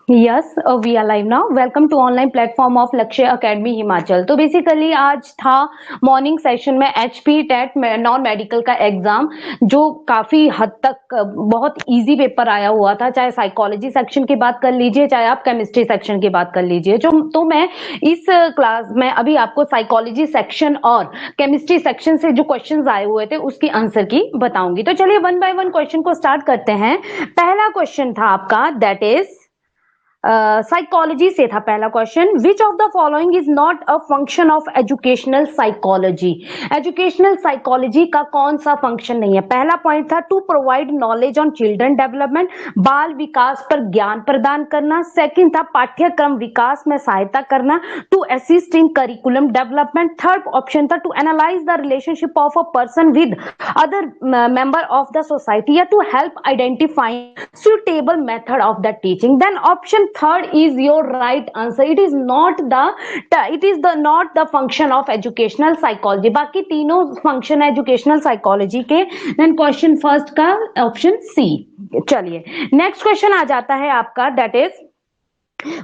Yes, we are live now. Welcome to online platform of Lakshya academy Himachal. तो basically आज था morning session में HP TET non medical का exam, जो काफी हद तक बहुत इजी पेपर आया हुआ था। चाहे साइकोलॉजी सेक्शन की बात कर लीजिए, चाहे आप केमिस्ट्री सेक्शन की बात कर लीजिए। जो तो मैं इस क्लास में अभी आपको साइकोलॉजी सेक्शन और केमिस्ट्री सेक्शन से जो क्वेश्चंस आए हुए थे उसकी आंसर की बताऊंगी। तो चलिए वन बाय वन क्वेश्चन को स्टार्ट करते हैं। पहला क्वेश्चन था आपका, दैट इज साइकोलॉजी से था पहला question. Which of the following is not a function of educational psychology? Educational psychology का कौन सा फंक्शन नहीं है? पहला पॉइंट था to provide knowledge on children development, बाल विकास पर ज्ञान प्रदान करना। सेकंड था पाठ्यक्रम विकास में सहायता करना, to assist in curriculum development. Third option था to analyse the relationship of a person with other member of the society, या to help identifying suitable method of the teaching. Then option third is your right answer. It is not the function of educational psychology. बाकी तीनों function है educational psychology के। Then question first का option C. चलिए next question आ जाता है आपका, that is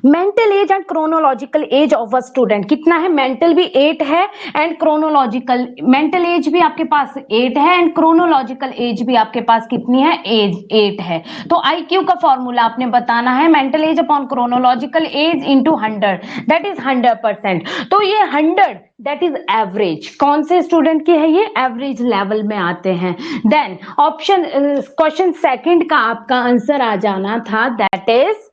mental as and chronological age of a student. कितना है? मेंटल भी 8 है एंड क्रोनोलॉजिकल, मेंटल एज भी आपके पास 8 है एंड क्रोनोलॉजिकल एज भी आपके पास कितनी है? एज 8 है। तो आईक्यू का फॉर्मूला आपने बताना है, mental as upon chronological age into 100, that is 100%। तो ये 100 दैट इज एवरेज। कौन से स्टूडेंट की है? ये एवरेज लेवल में आते हैं। देन ऑप्शन क्वेश्चन सेकंड का आपका आंसर आ जाना था, दैट इज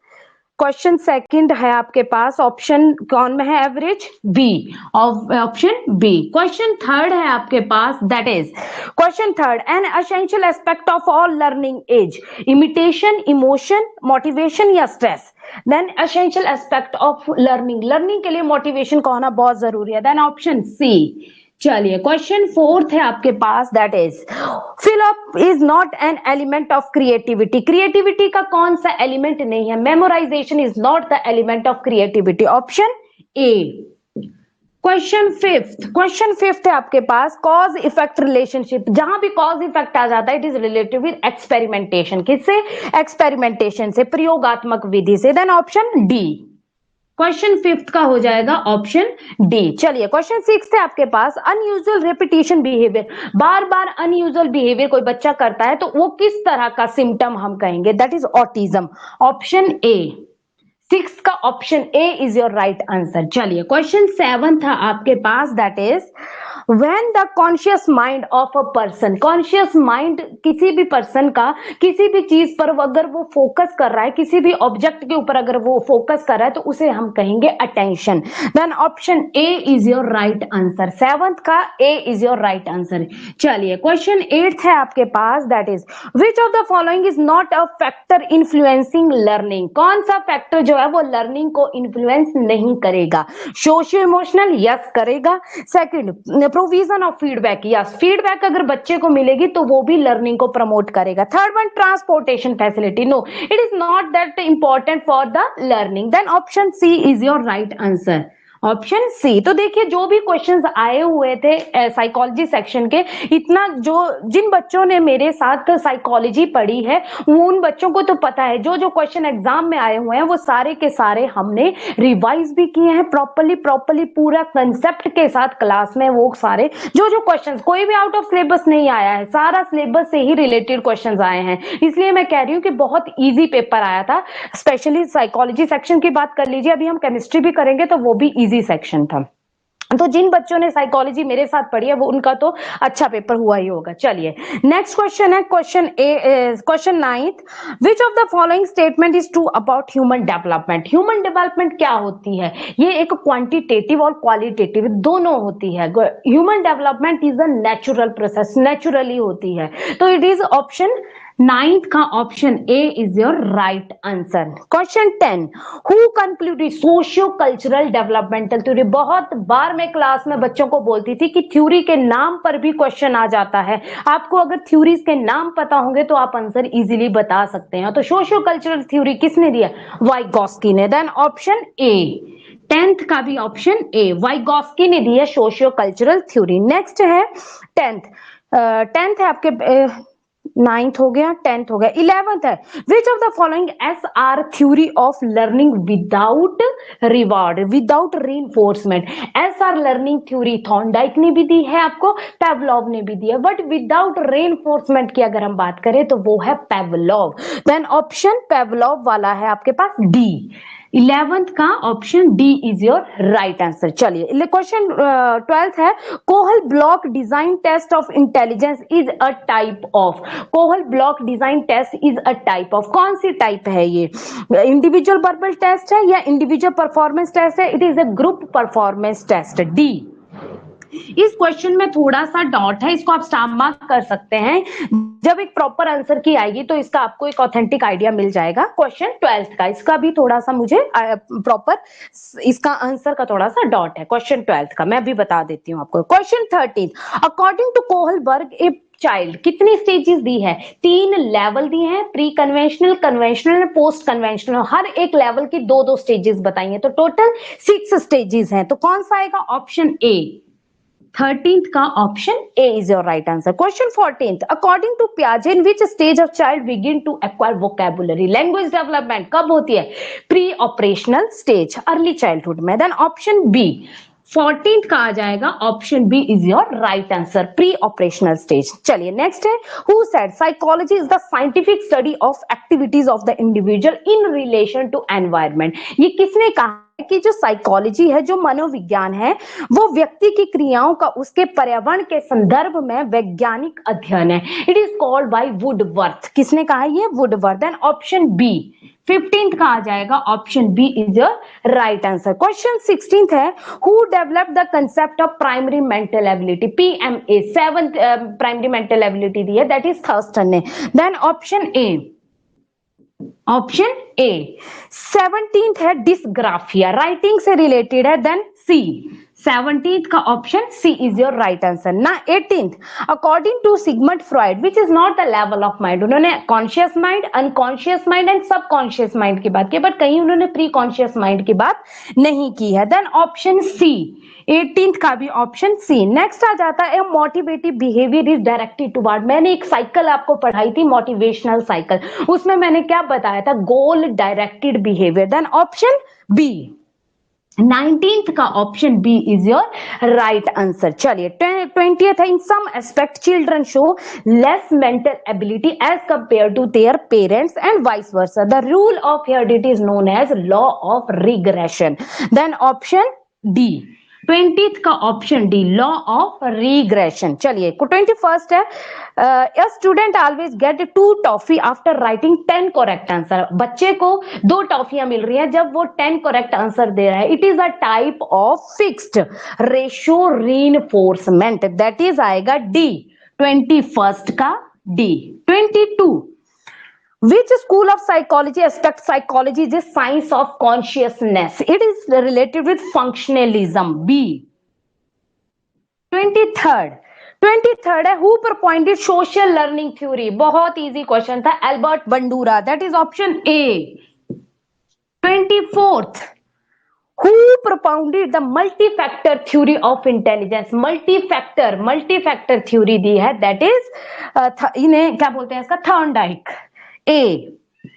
क्वेश्चन सेकंड है आपके पास, ऑप्शन कौन में है? Average, B, option B. Question third है आपके पास, that is question third, an essential aspect of all learning is imitation, emotion, motivation या stress. Then essential aspect of learning, learning के लिए मोटिवेशन का होना बहुत जरूरी है। Then option C. चलिए क्वेश्चन फोर्थ है आपके पास, that is fill up is not an element of creativity. Creativity का कौन सा एलिमेंट नहीं है? Memorisation is not the element of creativity, option A. Question fifth है आपके पास, कॉज इफेक्ट रिलेशनशिप। जहां भी कॉज इफेक्ट आ जाता है it is related with experimentation. किससे? एक्सपेरिमेंटेशन से, प्रयोगात्मक विधि से। Then option D. Question fifth का हो जाएगा ऑप्शन डी। चलिए क्वेश्चन सिक्स है आपके पास, अनयूजुअल रेपिटेशन बिहेवियर। बार बार अनयूजुअल बिहेवियर कोई बच्चा करता है तो वो किस तरह का सिम्टम हम कहेंगे? That is autism, option A. Six का option A is your right answer. चलिए क्वेश्चन सेवन था आपके पास, that is when the conscious mind of a person, conscious mind किसी भी पर्सन का किसी भी चीज पर अगर वो फोकस कर रहा है, किसी भी ऑब्जेक्ट के ऊपर अगर वो फोकस कर रहा है तो उसे हम कहेंगे attention. Then option A is your right answer. Seventh का A is your right answer. चलिए क्वेश्चन एट है आपके पास, that is which of the following is not a factor influencing learning. कौन सा फैक्टर जो है वो लर्निंग को इन्फ्लुएंस नहीं करेगा? सोशियो इमोशनल, यस करेगा। Second, provision of feedback, yes, feedback अगर बच्चे को मिलेगी तो वो भी लर्निंग को प्रमोट करेगा। Third one, transportation facility, no it is not that important for the learning. Then option C is your right answer, option C. तो देखिए जो भी क्वेश्चंस आए हुए थे साइकोलॉजी सेक्शन के, इतना जो जिन बच्चों ने मेरे साथ साइकोलॉजी पढ़ी है उन बच्चों को तो पता है जो जो क्वेश्चन एग्जाम में आए हुए हैं वो सारे के सारे हमने रिवाइज भी किए हैं प्रॉपर्ली पूरा कंसेप्ट के साथ क्लास में। वो सारे जो जो क्वेश्चंस, कोई भी आउट ऑफ सिलेबस नहीं आया है, सारा सिलेबस से ही रिलेटेड क्वेश्चंस आए हैं। इसलिए मैं कह रही हूँ कि बहुत ईजी पेपर आया था। स्पेशली साइकोलॉजी सेक्शन की बात कर लीजिए, अभी हम केमिस्ट्री भी करेंगे तो वो भी इजी सेक्शन था। तो जिन बच्चों ने साइकोलॉजी मेरे साथ पढ़ी है वो उनका तो अच्छा पेपर हुआ ही होगा। चलिए नेक्स्ट क्वेश्चन है question ninth, which of the following statement is true about human development. Human development क्या होती है? ये एक क्वांटिटेटिव और क्वालिटेटिव दोनों होती है। Human development is a natural process, naturally होती है। तो इट इज ऑप्शन नाइन्थ का option A is your right answer. Question 10, who concluded socio cultural developmental theory. बहुत बार मैं क्लास में बच्चों को बोलती थी कि थ्योरी के नाम पर भी क्वेश्चन आ जाता है। आपको अगर थ्योरीज के नाम पता होंगे तो आप आंसर इजीली बता सकते हैं। तो सोशियो कल्चरल थ्योरी किसने दिया? वाइगॉस्की ने। देन ऑप्शन ए, 10th का भी ऑप्शन ए, वाइगॉस्की ने दी है सोशियो कल्चरल थ्योरी। नेक्स्ट है 10th है आपके नाइन्थ हो गया, 10th हो गया, 11th है which of the following S R theory of learning without reward without reinforcement. S R learning theory Thorndike ने भी दी है आपको, पेवलोव ने भी दी है, बट विदाउट रीइंफोर्समेंट की अगर हम बात करें तो वो है पेवलोव। देन ऑप्शन पेवलोव वाला है आपके पास डी। 11th का option D is your right answer. चलिए क्वेश्चन 12th है Kohs block design test of intelligence is a type of. Kohs block design test is a type of, कौन सी टाइप है ये? इंडिविजुअल वर्बल टेस्ट है या individual performance test है? It is a group performance test, D. इस question में थोड़ा सा डॉट है, इसको आप स्टार मार्क कर सकते हैं। जब एक प्रॉपर आंसर की आएगी तो इसका आपको एक ऑथेंटिक आइडिया मिल जाएगा। क्वेश्चन 12th का, इसका भी थोड़ा सा मुझे प्रॉपर इसका आंसर का थोड़ा सा डॉट है। क्वेश्चन 12th का मैं भी बता देती हूँ आपको। Question 13 according to Kohlberg a child कितनी स्टेजेस दी है? 3 लेवल दिए हैं, pre conventional, conventional, post conventional. हर एक लेवल की 2-2 स्टेजेस बताई हैं, तो टोटल 6 स्टेजेस हैं। तो कौन सा आएगा? ऑप्शन ए, 13th का option A is your right answer. Question 14th according to पियाजे in which stage of child begin to acquire vocabulary. Language development कब होती है? Pre operational stage, early childhood में। देन ऑप्शन बी 14th का आ जाएगा, option B is your right answer, pre operational stage. चलिए next है who said psychology is the scientific study of activities of the individual in relation to environment. ये किसने कहा कि जो साइकोलॉजी है, जो मनोविज्ञान है, वो व्यक्ति की क्रियाओं का उसके पर्यावरण के संदर्भ में वैज्ञानिक अध्ययन है। It is called by Woodworth. किसने कहा ये? Woodworth. Then option B 15th का आ जाएगा, option B is your right answer. Question 16th है who develop the concept of primary mental ability, PMA 7th primary mental ability दी है, that is Thurstone ने। Then option A, option A. 17th है dysgraphia, writing से related है। Then C, 17th का option C is your right answer ना। 18th according to Sigmund Freud which is not the level of mind. उन्होंने conscious mind, unconscious mind and सब conscious mind की बात की, but कहीं उन्होंने प्री कॉन्शियस माइंड की बात नहीं की है। देन ऑप्शन सी, 18th का भी ऑप्शन सी। नेक्स्ट आ जाता है motivative behaviour is directed toward. मैंने एक साइकिल आपको पढ़ाई थी, मोटिवेशनल साइकिल, उसमें मैंने क्या बताया था? Goal directed behaviour. Then option B, 19th का option B is your right answer. चलिए 20th है in some aspect children show less mental ability as compare to their parents and vice versa. The rule of heredity is known as law of regression. Then option D, 20th का option D, law of regression. चलिए 21st है a student always get 2 toffee after writing 10 correct answer. बच्चे को 2 टॉफियां मिल रही है जब वो 10 correct answer दे रहा है। It is a type of fixed ratio reinforcement, that is आएगा डी, 21st का D. 22 Which school of psychology aspect psychology is a science of consciousness? It is related with functionalism, B. 23rd है who propounded social learning theory। बहुत easy question था, Albert Bandura, that is option A. 24th who propounded the multi-factor theory of intelligence। Multi factor theory दी है, that is इन्हें क्या बोलते हैं इसका? थॉर्नडाइक। ए,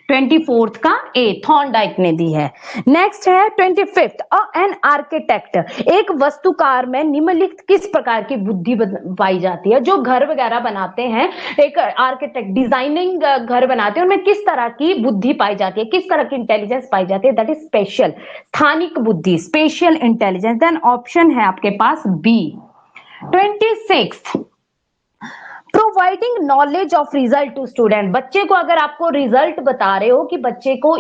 24th का ए, थॉर्नडाइक ने दी है। नेक्स्ट है 25th एन आर्किटेक्ट, एक वास्तुकार में निम्नलिखित किस प्रकार की बुद्धि पाई जाती है? जो घर वगैरह बनाते हैं, एक आर्किटेक्ट डिजाइनिंग घर बनाते हैं, उनमें किस तरह की बुद्धि पाई जाती है, किस तरह की इंटेलिजेंस पाई जाती है? दैट इज स्पेशल, स्थानिक बुद्धि, स्पेशल इंटेलिजेंस। देन ऑप्शन है आपके पास B. 26th providing knowledge of result to student. बच्चे को अगर आपको रिजल्ट बता रहे हो कि बच्चे को,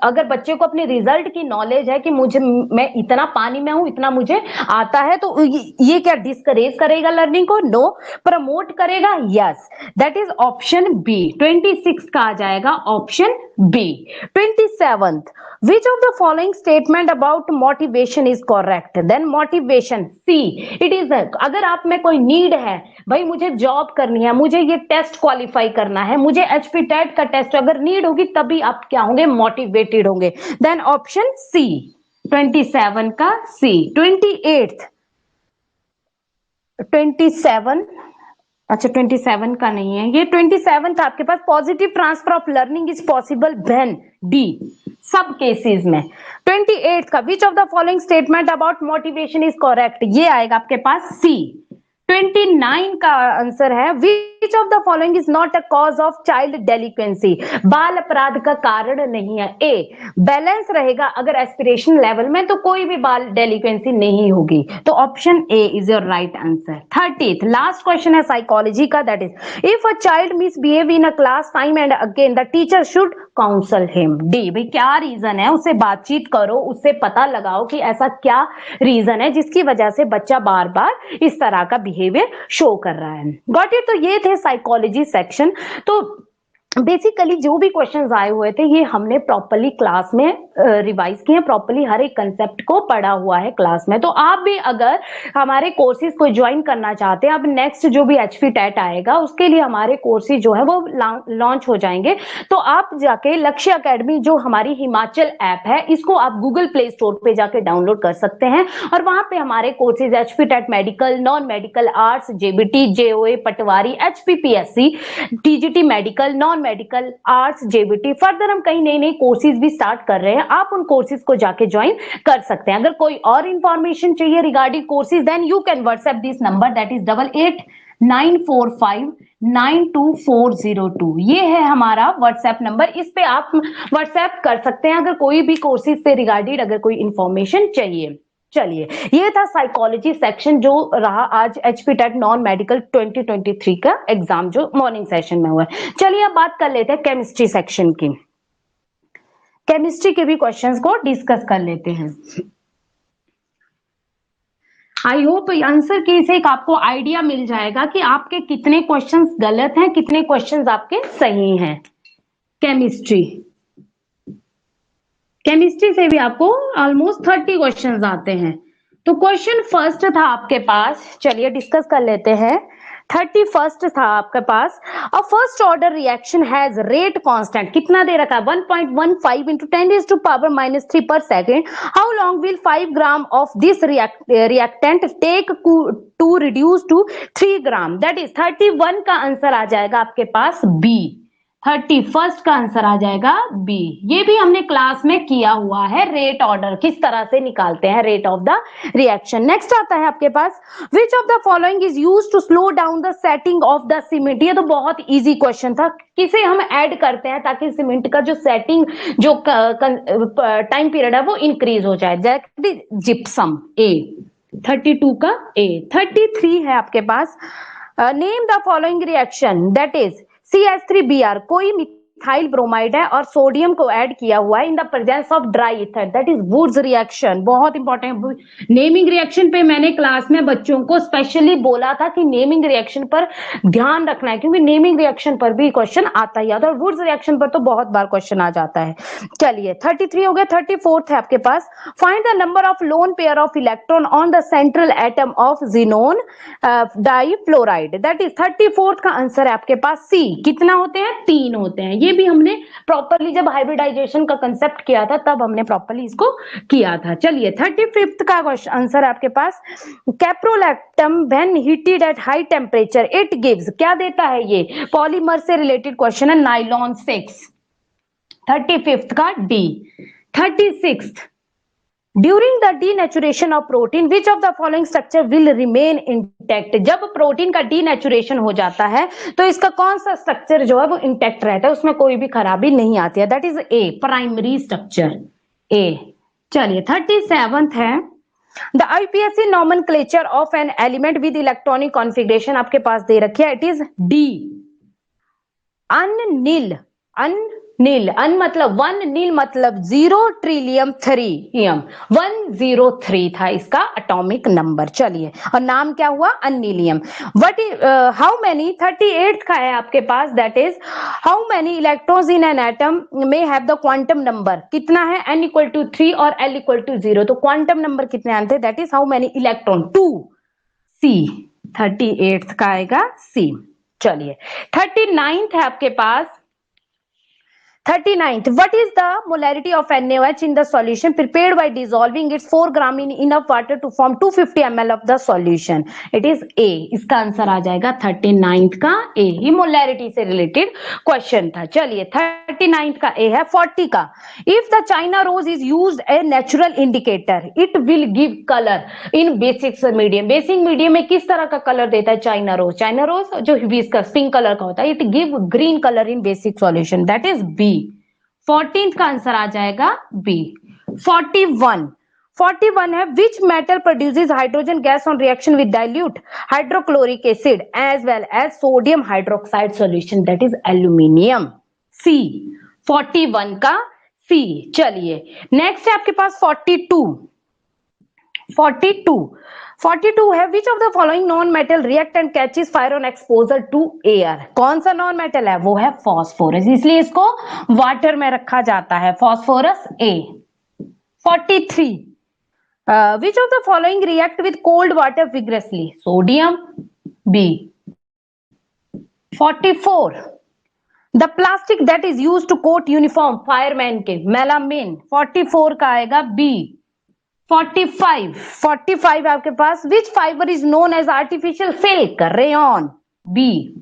अगर बच्चे को अपने रिजल्ट की नॉलेज है कि मुझे, मैं इतना पानी में हूं, इतना मुझे आता है, तो ये क्या डिस्करेज करेगा लर्निंग को? नो। प्रमोट करेगा? Yes, that is option B. 26 का आ जाएगा option B. 27th which of the following statement about motivation is correct? then motivation C, it is a, अगर आप में कोई नीड है, भाई मुझे जॉब करनी है, मुझे ये टेस्ट क्वालिफाई करना है, मुझे HP टेट का टेस्ट, अगर नीड होगी तभी आप क्या होंगे? मोटिवेटेड होंगे। देन ऑप्शन सी, 27 का सी। 27 अच्छा 27 का नहीं है, ये 27 था आपके पास। Positive transfer of learning is possible when D, सब केसेस में। 28 का which of the following statement about motivation is correct, ये आएगा आपके पास सी। 29 का आंसर है which of the following is not a cause of child delinquency, बाल अपराध का कारण नहीं है। ए बैलेंस रहेगा अगर एस्पिरेशन लेवल में, तो कोई भी बाल डेलिक्वेंसी नहीं होगी, तो option A is your right answer. 30th last question है साइकोलॉजी का, that is if a child misbehave in a class time and again the teacher should counsel him. D भाई क्या रीजन है, उससे बातचीत करो, उससे पता लगाओ कि ऐसा क्या रीजन है जिसकी वजह से बच्चा बार बार इस तरह का बिहेवियर शो कर रहा है। Got it. तो ये थे साइकोलॉजी सेक्शन। तो बेसिकली जो भी क्वेश्चंस आए हुए थे ये हमने प्रॉपर्ली क्लास में रिवाइज किए, प्रॉपर्ली हर एक कंसेप्ट को पढ़ा हुआ है क्लास में। तो आप भी अगर हमारे कोर्सेज को ज्वाइन करना चाहते हैं, अब नेक्स्ट जो भी एचपी टेट आएगा उसके लिए हमारे कोर्सेज जो है वो लॉन्च हो जाएंगे, तो आप जाके लक्ष्य एकेडमी जो हमारी हिमाचल ऐप है इसको आप गूगल प्ले स्टोर पे जाके डाउनलोड कर सकते हैं, और वहां पे हमारे courses HP TET medical, non medical, arts, JBT, JOA, Patwari, HPPSC, TGT medical, non medical, arts, JBT, further हम कई नई नई कोर्सेज भी स्टार्ट कर रहे हैं, आप उन कोर्सेज को जाके ज्वाइन कर सकते हैं। अगर कोई और इंफॉर्मेशन चाहिए regarding courses then you can WhatsApp this number, that is 8894592402। ये है हमारा व्हाट्सएप नंबर, इस पे आप व्हाट्सएप कर सकते हैं अगर कोई भी कोर्सेज से रिगार्डेड अगर कोई इंफॉर्मेशन चाहिए। चलिए ये था साइकोलॉजी सेक्शन जो रहा आज एचपी टेट नॉन मेडिकल 2023 का एग्जाम जो मॉर्निंग सेशन में हुआ है। चलिए अब बात कर लेते हैं केमिस्ट्री सेक्शन की। केमिस्ट्री के भी क्वेश्चंस को डिस्कस कर लेते हैं। आई होप आंसर के से एक आपको आइडिया मिल जाएगा कि आपके कितने क्वेश्चंस गलत हैं, कितने क्वेश्चंस आपके सही हैं। केमिस्ट्री से भी आपको ऑलमोस्ट 30 क्वेश्चंस आते हैं। तो क्वेश्चन फर्स्ट था आपके पास, चलिए डिस्कस कर लेते हैं। 31st था आपके पास, अ first order reaction has rate constant, कितना दे रखा है 1.15 into 10⁻³ per second, how long will 5 gram of this reactant take to reduce to 3 gram, that is 31 का आंसर आ जाएगा आपके पास बी। 31st का आंसर आ जाएगा बी। ये भी हमने क्लास में किया हुआ है, रेट ऑर्डर किस तरह से निकालते हैं rate of the reaction. Next आता है आपके पास, which of the following is used to slow down the setting of the cement. ये तो बहुत इजी क्वेश्चन था, किसे हम ऐड करते हैं ताकि सीमेंट का जो सेटिंग जो टाइम पीरियड है वो इंक्रीज हो जाए, जैसे जिप्सम। ए 32 का ए। 33 है आपके पास, name the following reaction, that is CH3Br, कोई मिथाइल ब्रोमाइड है और सोडियम को ऐड किया हुआ है in the presence of dry ether, that is Wurtz reaction. बहुत इंपॉर्टेंट नेमिंग रिएक्शन पे मैंने क्लास में बच्चों को स्पेशली बोला था कि नेमिंग रिएक्शन पर ध्यान रखना है, क्योंकि नेमिंग रिएक्शन पर भी क्वेश्चन आता ही आता है और वुड्स रिएक्शन पर तो बहुत बार क्वेश्चन आ जाता है। चलिए 33 हो गया। 34th है आपके पास, find the number of lone pair of electron on the central atom of xenon difluoride, that is 34th का आंसर है आपके पास सी। कितना होते हैं 3 होते हैं। ये भी हमने प्रॉपर्ली जब हाइब्रिडाइजेशन का कंसेप्ट किया था तब हमने प्रॉपर्ली इसको किया था। चलिए 35th का आंसर है आपके पास, caprolactam when heated at high temperature it gives, क्या देता है ये, पॉलीमर से रिलेटेड क्वेश्चन है, नाइलॉन 6। 35th का D. 36th, during the denaturation of protein which of the following structure will remain intact. जब प्रोटीन का डीनेचुरेशन हो जाता है तो इसका कौन सा स्ट्रक्चर जो है वो इंटैक्ट रहता है, उसमें कोई भी खराबी नहीं आती है, that is a primary structure A. चलिए 37th है, the IPSC nomenclature of an element with electronic configuration आपके पास दे रखी है, it is D unnil. Unnil un मतलब 1, नील मतलब 0, ट्रिलियम 3 103 था इसका एटॉमिक नंबर। चलिए और नाम क्या हुआ अननीलियम। व्हाट हाउ मेनी 38th का है आपके पास, that is how many electrons in an atom में हैव द क्वांटम नंबर, कितना है n = 3 और l = 0, तो क्वांटम नंबर कितने आते हैं, that is how many electron 2 C. 38th का आएगा सी। चलिए 39th है आपके पास, 39th, what is the molarity of NaOH in the solution prepared by dissolving its 4 gram in enough water to form 250 ml of the solution? It is A. इसका answer आ जाएगा 39th का A. ये molarity से related question था. चलिए 39th का A है. 40 का, if the China rose is used a natural indicator, it will give color in basic medium. Basic medium में किस तरह का कलर देता है China rose? China rose जो hibiscus पिंक कलर का होता है, it give green color in basic solution. That is B. 14th का आंसर आ जाएगा B. 41 है, which metal produces hydrogen gas on reaction with dilute hydrochloric acid as well as sodium hydroxide solution? That is aluminium. C. 41 का C. चलिए next है आपके पास 42 है, which of the following non metal react and catches fire on exposure to air? कौन सा non metal है? वो है फॉस्फोरस, इसलिए इसको वाटर में रखा जाता है. Phosphorus A. 43 which of the following react with cold water vigorously? Sodium B. 44 the plastic that is used to coat uniform fireman के melamine. 44 का आएगा B. 45 आपके पास, which fiber is known as artificial silk? Rayon B.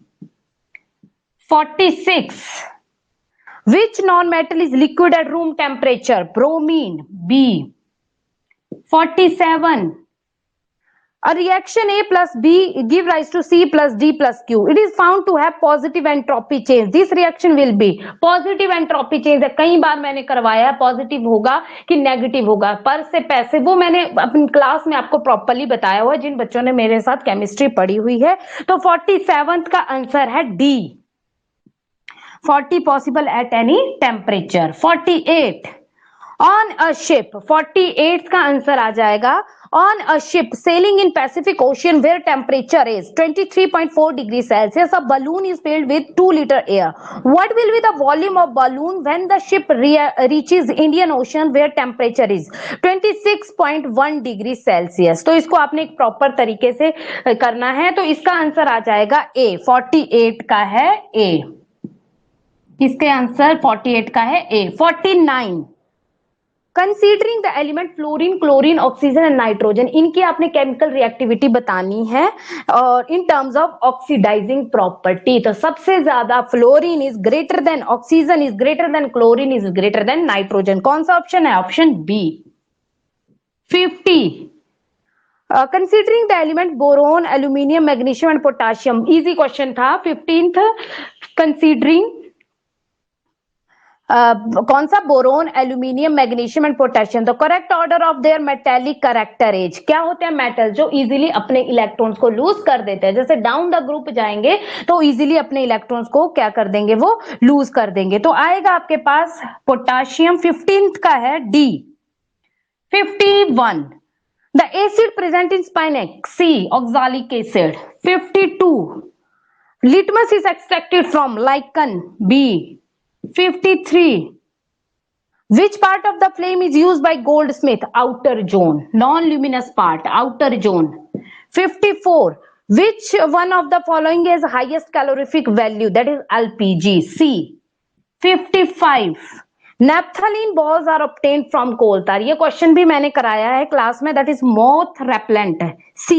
46 which non-metal is liquid at room temperature? Bromine B. 47 a reaction A plus B give rise to C plus D plus Q. It is found to have positive entropy change. This reaction will be positive entropy change है. कई बार मैंने करवाया है, positive होगा कि negative होगा, पर से पैसे, वो मैंने अपनी क्लास में आपको प्रॉपर्ली बताया हुआ है जिन बच्चों ने मेरे साथ केमिस्ट्री पढ़ी हुई है. तो 47th का आंसर है D. 40 possible at any temperature. 48 on a ship. 48 का आंसर आ जाएगा on a ship sailing in Pacific Ocean where temperature is 23.4 degrees Celsius. A balloon is filled with 2 liter air. What will be the volume of balloon when the ship reaches Indian Ocean where temperature is 26.1 degree Celsius? तो इसको आपने एक proper तरीके से करना है. तो इसका आंसर आ जाएगा A. 48 का है A. इसके आंसर 48 का है A. 49 considering the element fluorine, chlorine, oxygen and nitrogen, इनकी आपने केमिकल रिएक्टिविटी बतानी है और in terms of oxidizing property. तो सबसे ज्यादा fluorine is greater than oxygen is greater than chlorine is greater than nitrogen. कौन सा ऑप्शन है? Option B. 50 considering the element boron, aluminium, magnesium and potassium. Easy question था. 15th considering कौन सा? Boron, aluminium, magnesium and potassium. The correct order of their metallic character is. क्या होते हैं metal जो इजीली अपने इलेक्ट्रॉन्स को लूज कर देते हैं? जैसे डाउन द ग्रुप जाएंगे तो इजीली अपने इलेक्ट्रॉन्स को क्या कर देंगे? वो लूज कर देंगे. तो आएगा आपके पास पोटाशियम. 15th का है D. 51 the acid present in spinach. C. Oxalic acid. 52 litmus is extracted from lichen. B. 53 which part of the flame is used by goldsmith? Outer zone, non-luminous part, outer zone. 54 which one of the following has highest calorific value? That is LPG. C. 55 naphthalene balls are obtained from coal tar. ये question भी मैंने कराया है class में. That is moth repellent. C.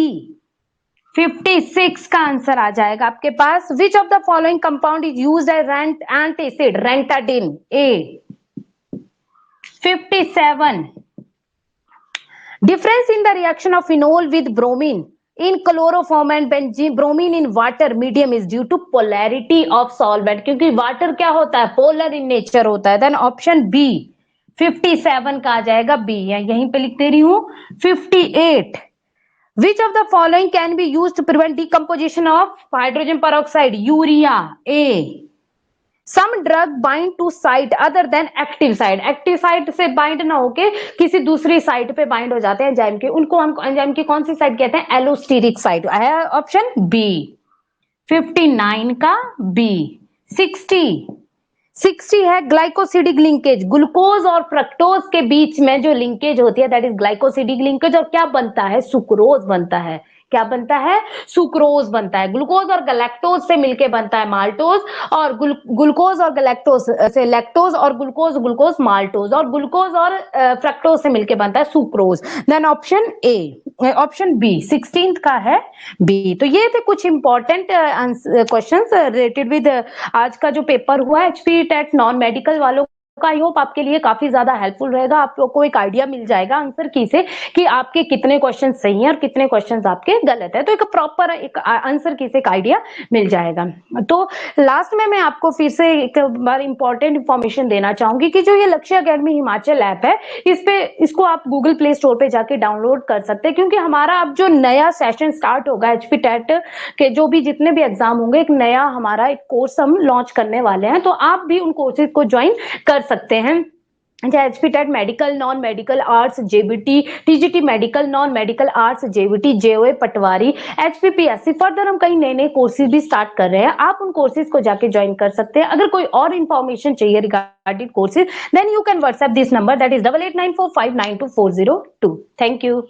56 का answer आ जाएगा आपके पास. Which of the following compound is used as antacid? Ranitidine. A. 57 difference in the reaction of phenol with bromine in chloroform and benzene bromine in water medium is due to polarity of solvent. क्योंकि water क्या होता है? Polar in nature होता है. Then option B. 57 का आ जाएगा B. यहीं पे लिख दे रही हूं. 58 which of the following can be used to prevent decomposition of hydrogen peroxide? Urea. A. some drug bind to site other than active site. active site से bind ना होके किसी दूसरी साइट पे bind हो जाते हैं एंजाइम के. उनको हम एंजाइम की कौन सी साइट कहते हैं? Allosteric site. है ऑप्शन बी. 59 का बी. 60 है ग्लाइकोसिडिक लिंकेज. ग्लूकोज और फ्रक्टोज के बीच में जो लिंकेज होती है दैट इज ग्लाइकोसिडिक लिंकेज. और क्या बनता है? सुक्रोज बनता है. क्या बनता है? सुक्रोज बनता है। ग्लूकोज और गैलेक्टोज से मिलके बनता है माल्टोज, और ग्लूकोज और गैलेक्टोज से लैक्टोज, और ग्लूकोज ग्लूकोज माल्टोज, और ग्लूकोज और फ्रक्टोज से मिलके बनता है sucrose. Then option A, option B 16th का है बी। तो ये थे कुछ इंपॉर्टेंट क्वेश्चंस रिलेटेड विद आज का जो पेपर हुआ है एचपी टेट नॉन मेडिकल वालों का। आई होप आपके लिए काफी ज्यादा हेल्पफुल रहेगा। आप लोग को एक आइडिया मिल जाएगा आंसर की से कि आपके कितने क्वेश्चन सही हैं और कितने क्वेश्चन आपके गलत है। तो एक प्रॉपर एक आंसर की से एक आइडिया मिल जाएगा। तो लास्ट में मैं आपको फिर से एक बार इंपॉर्टेंट इंफॉर्मेशन देना चाहूंगी कि जो ये लक्ष्य अकेडमी हिमाचल ऐप है, इसको आप गूगल प्ले स्टोर पे जाके डाउनलोड कर सकते हैं, क्योंकि हमारा अब जो नया सेशन स्टार्ट होगा एचपी टेट के जो भी जितने भी एग्जाम होंगे, एक नया हमारा एक कोर्स हम लॉन्च करने वाले हैं। तो आप भी उन कोर्सेज को ज्वाइन कर सकते हैं, चाहे HP TET medical, non medical, arts, JBT, TGT medical, non medical, arts, JBT, JOA, Patwari, HPPSC. Further हम कई नए नए कोर्सेज भी स्टार्ट कर रहे हैं, आप उन कोर्सेज को जाके ज्वाइन कर सकते हैं। अगर कोई और इन्फॉर्मेशन चाहिए regarding courses, then you can WhatsApp this number, that is 8894592402। Thank you.